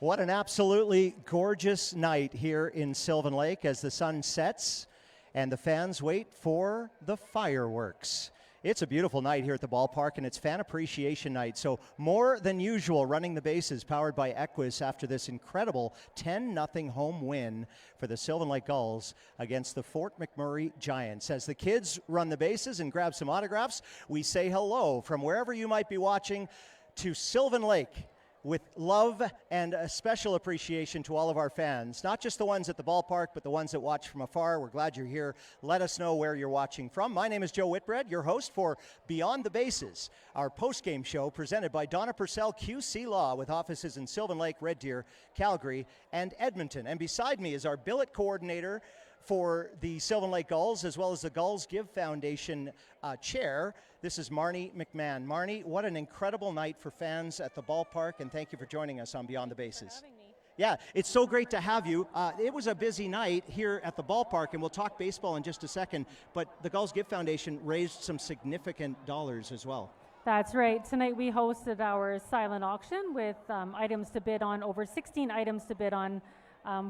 What an absolutely gorgeous night here in Sylvan Lake as the sun sets and the fans wait for the fireworks. It's a beautiful night here at the ballpark, and it's Fan Appreciation Night. So more than usual running the bases, powered by Equus after this incredible 10-0 home win for the Sylvan Lake Gulls against the Fort McMurray Giants. As the kids run the bases and grab some autographs, we say hello from wherever you might be watching to Sylvan Lake, with love and a special appreciation to all of our fans, not just the ones at the ballpark, but the ones that watch from afar. We're glad you're here. Let us know where you're watching from. My name is Joe Whitbread, your host for Beyond the Bases, our post-game show presented by Donna Purcell QC Law, with offices in Sylvan Lake, Red Deer, Calgary, and Edmonton. And beside me is our billet coordinator for the Sylvan Lake Gulls, as well as the Gulls Give Foundation chair. This is Marnie McMahon. Marnie, what an incredible night for fans at the ballpark, and thank you for joining us on Beyond the Bases. Thanks for having me. Yeah, it's so great to have you. It was a busy night here at the ballpark, and we'll talk baseball in just a second, but the Gulls Give Foundation raised some significant dollars as well. That's right. Tonight we hosted our silent auction with items to bid on, over 16 items to bid on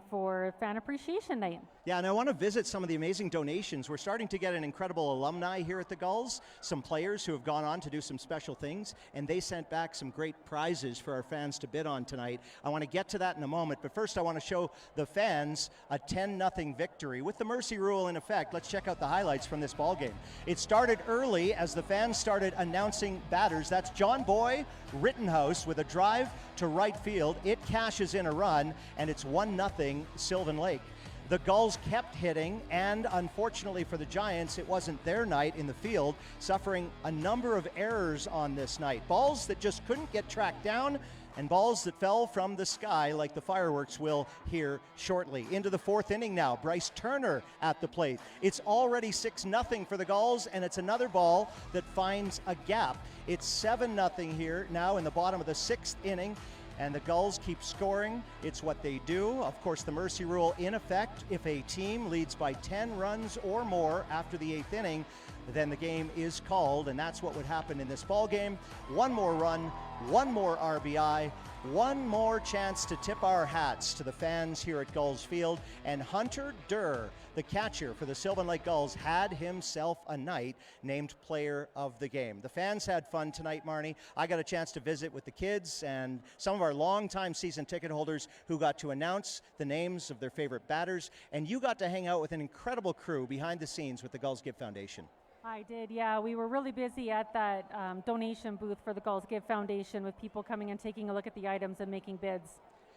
for Fan Appreciation Night. Yeah, and I want to visit some of the amazing donations. We're starting to get an incredible alumni here at the Gulls, some players who have gone on to do some special things, and they sent back some great prizes for our fans to bid on tonight. I want to get to that in a moment, but first I want to show the fans a 10-0 victory. With the mercy rule in effect, let's check out the highlights from this ball game. It started early as the fans started announcing batters. That's John Boy Rittenhouse with a drive to right field. It cashes in a run, and it's 1-0 Sylvan Lake. The Gulls kept hitting, and unfortunately for the Giants, it wasn't their night in the field, suffering a number of errors on this night. Balls that just couldn't get tracked down, and balls that fell from the sky like the fireworks will here shortly. Into the fourth inning now, Bryce Turner at the plate. It's already 6-0 for the Gulls, and it's another ball that finds a gap. It's 7-0 here now in the bottom of the sixth inning, and the Gulls keep scoring. It's what they do. Of course, the mercy rule in effect. If a team leads by 10 runs or more after the eighth inning, then the game is called, and that's what would happen in this ball game. One more run, one more RBI, one more chance to tip our hats to the fans here at Gulls Field. And Hunter Durr, the catcher for the Sylvan Lake Gulls, had himself a night, named player of the game. The fans had fun tonight, Marnie. I got a chance to visit with the kids and some of our longtime season ticket holders who got to announce the names of their favorite batters. And you got to hang out with an incredible crew behind the scenes with the Gulls Give Foundation. I did, yeah. We were really busy at that donation booth for the Gulls Give Foundation, with people coming and taking a look at the items and making bids.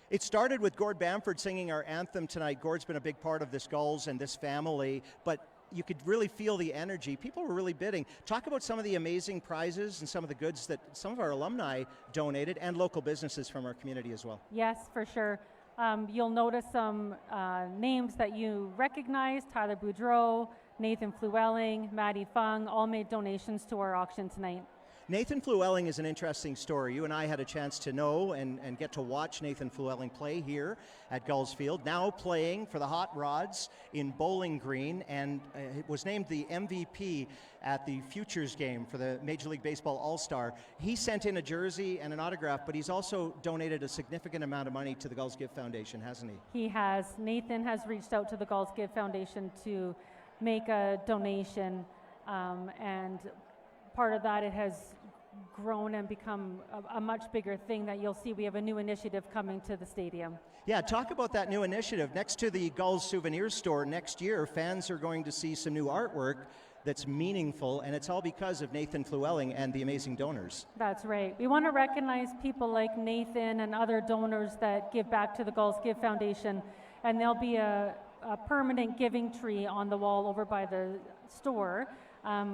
It started with Gord Bamford singing our anthem tonight. Gord's been a big part of this Gulls and this family, but you could really feel the energy. People were really bidding. Talk about some of the amazing prizes and some of the goods that some of our alumni donated, and local businesses from our community as well. Yes, for sure. You'll notice some names that you recognize: Tyler Boudreau, Nathan Flewelling, Maddie Fung, all made donations to our auction tonight. Nathan Flewelling is an interesting story. You and I had a chance to know and get to watch Nathan Flewelling play here at Gulls Field, now playing for the Hot Rods in Bowling Green, and was named the MVP at the Futures game for the Major League Baseball All-Star. He sent in a jersey and an autograph, but he's also donated a significant amount of money to the Gulls Give Foundation, hasn't he? He has. Nathan has reached out to the Gulls Give Foundation to make a donation, and part of that, it has grown and become a much bigger thing that you'll see. We have a new initiative coming to the stadium. Yeah, talk about that new initiative. Next to the Gulls Souvenir Store next year, fans are going to see some new artwork that's meaningful, and it's all because of Nathan Flewelling and the amazing donors. That's right. We want to recognize people like Nathan and other donors that give back to the Gulls Give Foundation, and there'll be a permanent giving tree on the wall over by the store,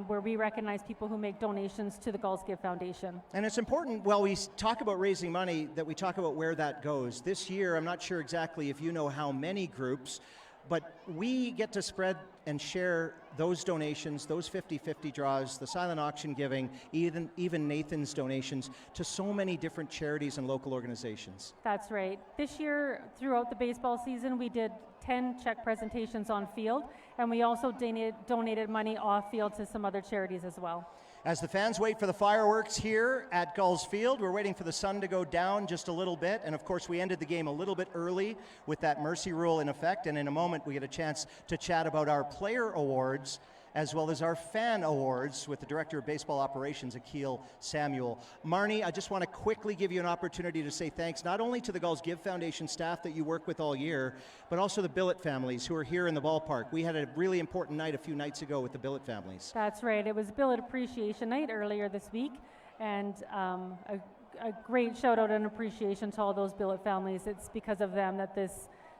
where we recognize people who make donations to the Gulls Give Foundation. And it's important, while we talk about raising money, that we talk about where that goes. This year, I'm not sure exactly if you know how many groups, but we get to spread and share those donations, those 50-50 draws, the silent auction giving, even Nathan's donations, to so many different charities and local organizations. That's right. This year, throughout the baseball season, we did 10 check presentations on field, and we also donated money off field to some other charities as well. As the fans wait for the fireworks here at Gulls Field, we're waiting for the sun to go down just a little bit. And of course, we ended the game a little bit early with that mercy rule in effect. And in a moment, we get a chance to chat about our player awards as well as our fan awards with the Director of Baseball Operations, Akil Samuel. Marnie, I just want to quickly give you an opportunity to say thanks not only to the Gulls Give Foundation staff that you work with all year, but also the Billet families who are here in the ballpark. We had a really important night a few nights ago with the Billet families. That's right. It was Billet Appreciation Night earlier this week, and a great shout out and appreciation to all those Billet families. It's because of them that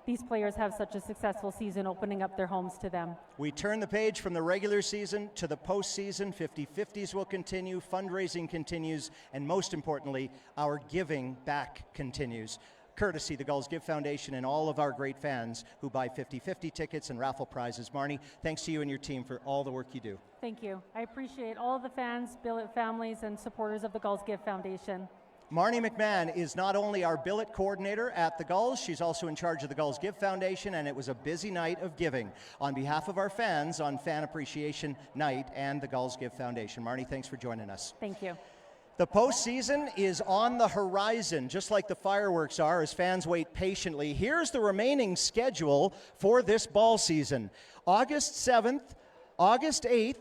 these players have such a successful season, opening up their homes to them. We turn the page from the regular season to the postseason. 50-50s will continue, fundraising continues, and most importantly, our giving back continues. Courtesy the Gulls Give Foundation and all of our great fans who buy 50-50 tickets and raffle prizes. Marnie, thanks to you and your team for all the work you do. Thank you. I appreciate all of the fans, Billet families, and supporters of the Gulls Give Foundation. Marnie McMahon is not only our billet coordinator at the Gulls, she's also in charge of the Gulls Give Foundation, and it was a busy night of giving on behalf of our fans on Fan Appreciation Night and the Gulls Give Foundation. Marnie, thanks for joining us. Thank you. The postseason is on the horizon, just like the fireworks are, as fans wait patiently. Here's the remaining schedule for this ball season. August 7th, August 8th,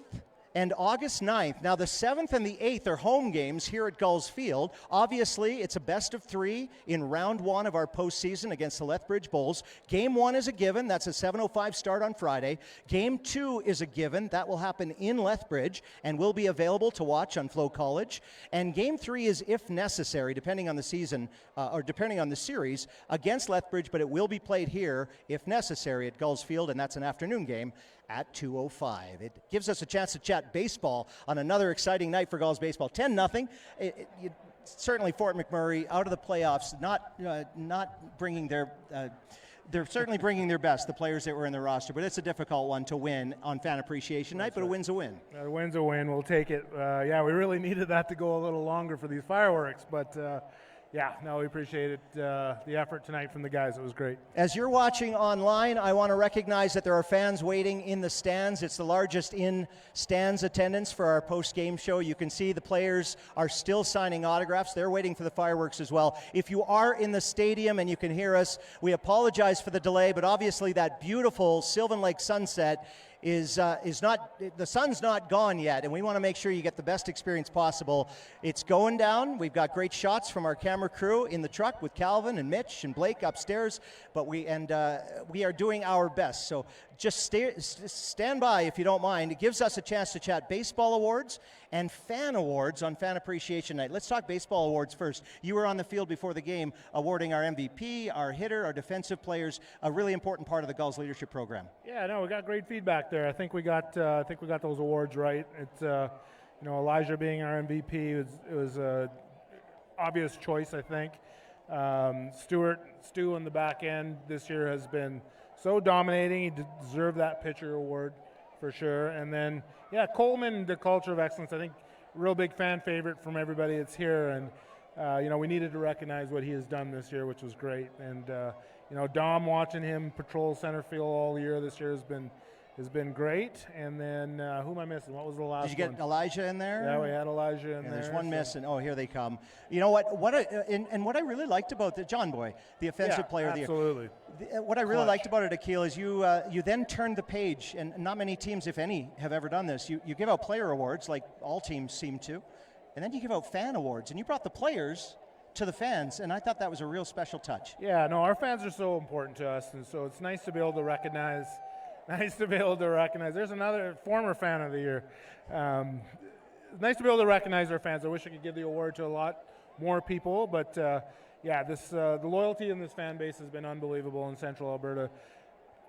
and August 9th. Now, the 7th and the 8th are home games here at Gulls Field. Obviously, it's a best of 3 in round 1 of our postseason against the Lethbridge Bulls. Game 1 is a given. That's a 7:05 start on Friday. Game 2 is a given. That will happen in Lethbridge and will be available to watch on Flow College. And Game 3 is, if necessary, depending on the season or depending on the series, against Lethbridge, but it will be played here, if necessary, at Gulls Field, and that's an afternoon game at 2:05. It gives us a chance to chat baseball on another exciting night for Gulls baseball. 10-0. Certainly Fort McMurray out of the playoffs, not bringing their they're certainly bringing their best, the players that were in the roster, but it's a difficult one to win on Fan Appreciation Night. That's but right. A win's a win. A win's a win. We'll take it. Yeah, we really needed that to go a little longer for these fireworks, but yeah, no, we appreciate it, the effort tonight from the guys. It was great. As you're watching online, I want to recognize that there are fans waiting in the stands. It's the largest in-stands attendance for our post-game show. You can see the players are still signing autographs. They're waiting for the fireworks as well. If you are in the stadium and you can hear us, we apologize for the delay, but obviously that beautiful Sylvan Lake sunset is not, the sun's not gone yet, and we want to make sure you get the best experience possible. It's going down. We've got great shots from our camera crew in the truck with Calvin and Mitch and Blake upstairs, but we are doing our best. So just stand by if you don't mind. It gives us a chance to chat baseball awards and fan awards on Fan Appreciation Night. Let's talk baseball awards first. You were on the field before the game awarding our MVP, our hitter, our defensive players, a really important part of the Gulls leadership program. Yeah, no, we got great feedback there. I think we got those awards right. It's Elijah being our MVP was a obvious choice, I think. Stu on the back end this year has been so dominating. He deserved that pitcher award for sure. And then, yeah, Coleman, the culture of excellence, I think real big fan favorite from everybody that's here. And, we needed to recognize what he has done this year, which was great. And, Dom, watching him patrol center field all year this year has been great. And then who am I missing? What was the last one? Did you get Elijah in there? Yeah, we had Elijah in there. There's one missing. Oh, here they come. You know what? What I really liked about the John Boy, the offensive player of the year. Absolutely. What I really liked about it, Akil, is you then turned the page, and not many teams, if any, have ever done this. You give out player awards, like all teams seem to, and then you give out fan awards, and you brought the players to the fans, and I thought that was a real special touch. Yeah, no, our fans are so important to us, and so it's nice to be able to recognize. There's another former fan of the year. It's nice to be able to recognize our fans. I wish I could give the award to a lot more people, but the loyalty in this fan base has been unbelievable in Central Alberta.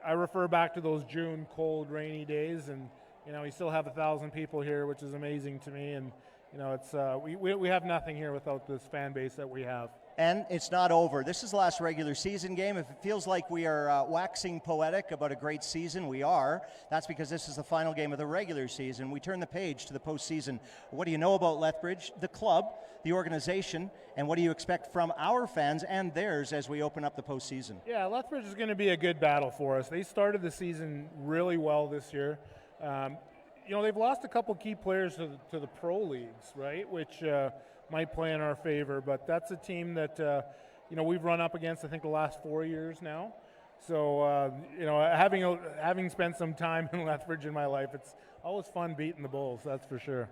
I refer back to those June cold, rainy days, and we still have 1,000 people here, which is amazing to me. And it's we have nothing here without this fan base that we have. And it's not over. This is the last regular season game. If it feels like we are waxing poetic about a great season, we are. That's because this is the final game of the regular season. We turn the page to the postseason. What do you know about Lethbridge, the club, the organization, and what do you expect from our fans and theirs as we open up the postseason? Yeah, Lethbridge is going to be a good battle for us. They started the season really well this year. They've lost a couple key players to the pro leagues, right, which might play in our favor, but that's a team that we've run up against, I think, the last 4 years now. So having spent some time in Lethbridge in my life, it's always fun beating the Bulls, that's for sure.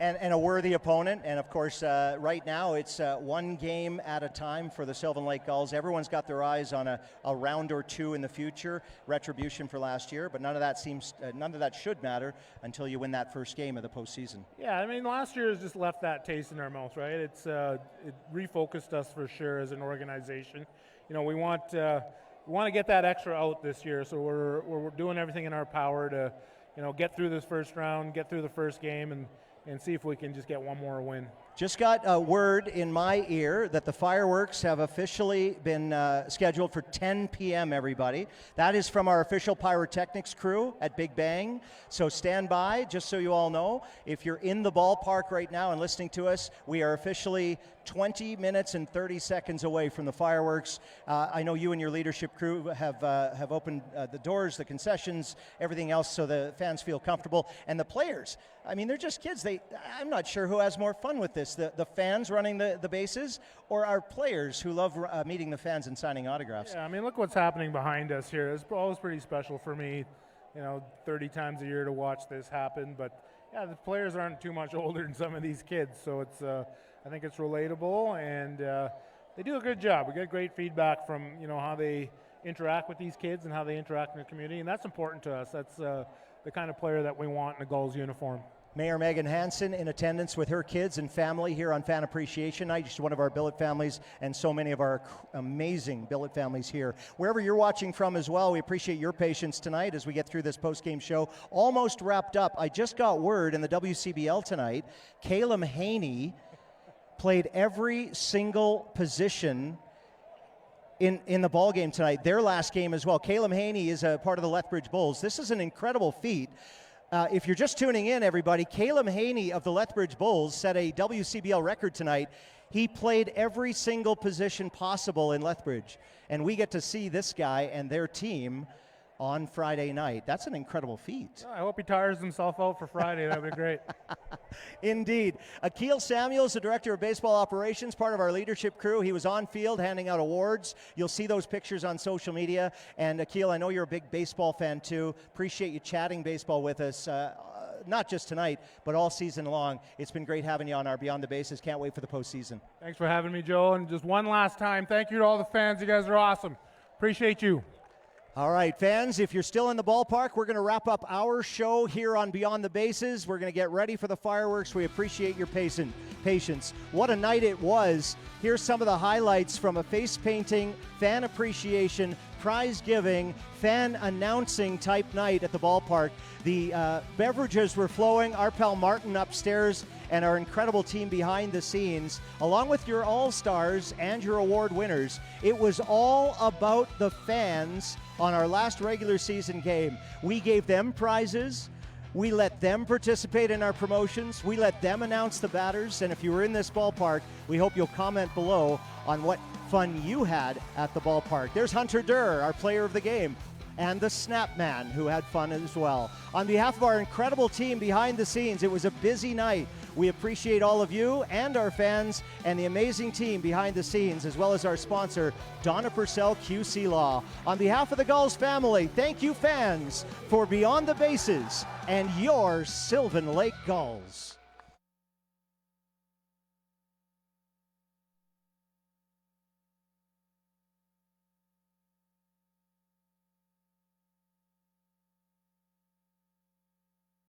And a worthy opponent, and of course, right now it's one game at a time for the Sylvan Lake Gulls. Everyone's got their eyes on a round or two in the future, retribution for last year, but none of that should matter until you win that first game of the postseason. Yeah, I mean, last year has just left that taste in our mouth, right? It refocused us for sure as an organization. We want to get that extra out this year, so we're doing everything in our power to, get through this first round, get through the first game, and see if we can just get one more win. Just got a word in my ear that the fireworks have officially been scheduled for 10 p.m., everybody. That is from our official pyrotechnics crew at Big Bang. So stand by, just so you all know. If you're in the ballpark right now and listening to us, we are officially 20 minutes and 30 seconds away from the fireworks. I know you and your leadership crew have opened the doors, the concessions, everything else, so the fans feel comfortable. And the players, I mean, they're just kids. I'm not sure who has more fun with this, the fans running the bases or our players who love meeting the fans and signing autographs. Yeah, I mean, look what's happening behind us here. It's always pretty special for me, 30 times a year to watch this happen. But, yeah, the players aren't too much older than some of these kids, so it's I think it's relatable, and they do a good job. We get great feedback from, how they interact with these kids and how they interact in the community, and that's important to us. That's the kind of player that we want in a Gulls uniform. Mayor Megan Hansen in attendance with her kids and family here on Fan Appreciation Night. She's one of our billet families and so many of our amazing billet families here. Wherever you're watching from as well, we appreciate your patience tonight as we get through this post-game show. Almost wrapped up. I just got word in the WCBL tonight, Caleb Haney played every single position in the ball game tonight. Their last game as well. Caleb Haney is a part of the Lethbridge Bulls. This is an incredible feat. If you're just tuning in, everybody, Caleb Haney of the Lethbridge Bulls set a WCBL record tonight. He played every single position possible in Lethbridge, and we get to see this guy and their team on Friday night. That's an incredible feat. I hope he tires himself out for Friday. That would be great. Indeed. Akil Samuels, the Director of Baseball Operations, part of our leadership crew. He was on field handing out awards. You'll see those pictures on social media. And Akil, I know you're a big baseball fan too. Appreciate you chatting baseball with us. Not just tonight, but all season long. It's been great having you on our Beyond the Bases. Can't wait for the postseason. Thanks for having me, Joe. And just one last time, thank you to all the fans. You guys are awesome. Appreciate you. All right, fans, if you're still in the ballpark, we're going to wrap up our show here on Beyond the Bases. We're going to get ready for the fireworks. We appreciate your patience. What a night it was. Here's some of the highlights from a face painting, fan appreciation, prize giving, fan announcing type night at the ballpark. The beverages were flowing. Our pal Martin upstairs and our incredible team behind the scenes, along with your all-stars and your award winners. It was all about the fans on our last regular season game. We gave them prizes. We let them participate in our promotions. We let them announce the batters. And if you were in this ballpark, we hope you'll comment below on what fun you had at the ballpark. There's Hunter Durr, our player of the game, and the Snap Man, who had fun as well. On behalf of our incredible team behind the scenes, it was a busy night. We appreciate all of you and our fans and the amazing team behind the scenes, as well as our sponsor, Donna Purcell QC Law. On behalf of the Gulls family, thank you, fans, for Beyond the Bases and your Sylvan Lake Gulls.